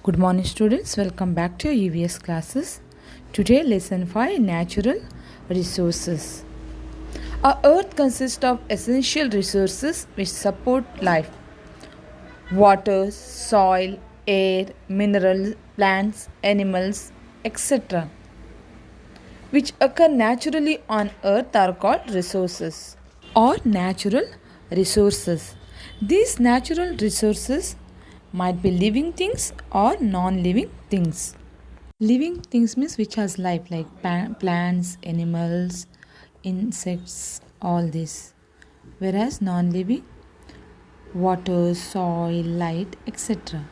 Good morning students, welcome back to your EVS classes. Today lesson 5 Natural Resources. Our earth consists of essential resources which support life. Water, soil, air, minerals, plants, animals, etc. which occur naturally on earth are called resources or natural resources. These natural resources might be living things or non-living things. Living things means which has life like plants, animals, insects, all this. Whereas non-living, water, soil, light, etc.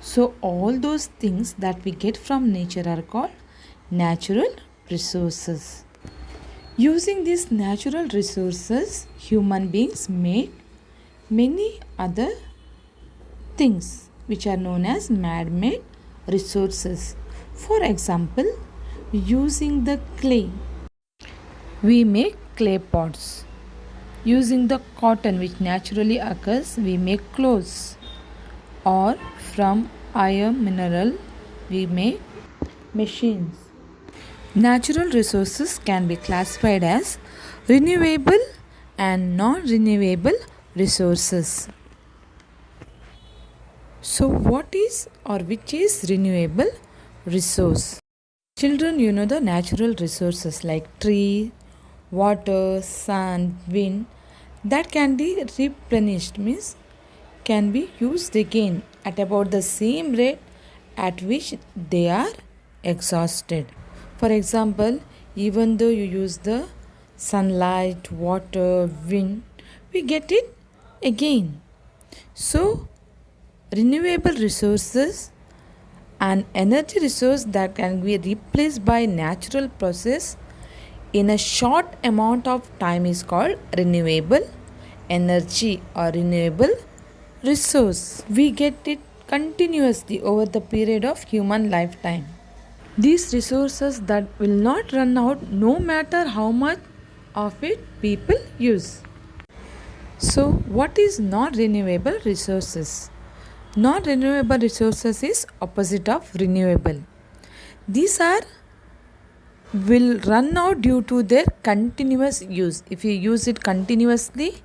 So all those things that we get from nature are called natural resources. Using these natural resources, human beings make many other things which are known as man-made resources. For example, using the clay, we make clay pots. Using the cotton which naturally occurs, we make clothes. Or from iron mineral, we make machines. Natural resources can be classified as renewable and non-renewable resources. So what is or which is renewable resource? Children, you know the natural resources like tree, water, sun, wind that can be replenished, means can be used again at about the same rate at which they are exhausted. For example, even though you use the sunlight, water, wind, we get it again. So renewable resources, an energy resource that can be replaced by natural process in a short amount of time is called renewable energy or renewable resource. We get it continuously over the period of human lifetime. These resources that will not run out no matter how much of it people use. So what is non-renewable resources? Non-renewable resources is opposite of renewable. These are will run out due to their continuous use. If you use it continuously,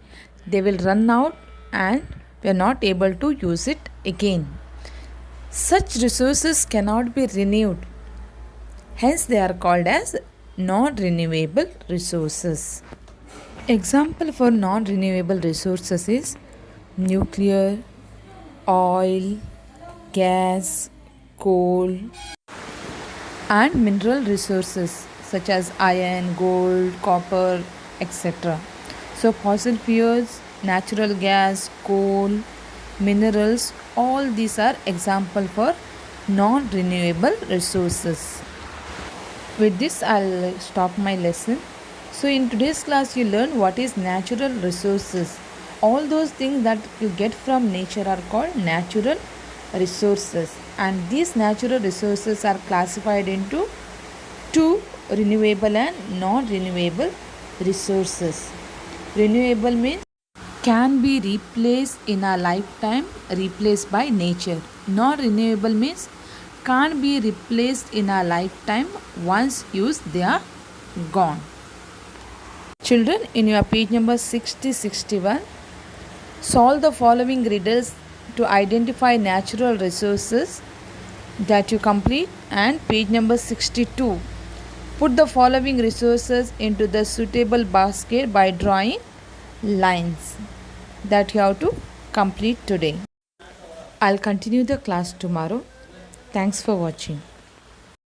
they will run out and we are not able to use it again. Such resources cannot be renewed. Hence they are called as non-renewable resources. Example for non-renewable resources is nuclear, oil, gas, coal, and mineral resources such as iron, gold, copper, etc. So fossil fuels, natural gas, coal, minerals, all these are example for non-renewable resources. With this I'll stop my lesson. So in today's class you learn what is natural resources. All those things that you get from nature are called natural resources, and these natural resources are classified into two: renewable and non-renewable resources. Renewable means can be replaced in a lifetime, replaced by nature. Non-renewable means can't be replaced in a lifetime, once used they are gone. Children, in your page number 60-61, solve the following riddles to identify natural resources that you complete, and page number 62. Put the following resources into the suitable basket by drawing lines that you have to complete today. I'll continue the class tomorrow. Thanks for watching.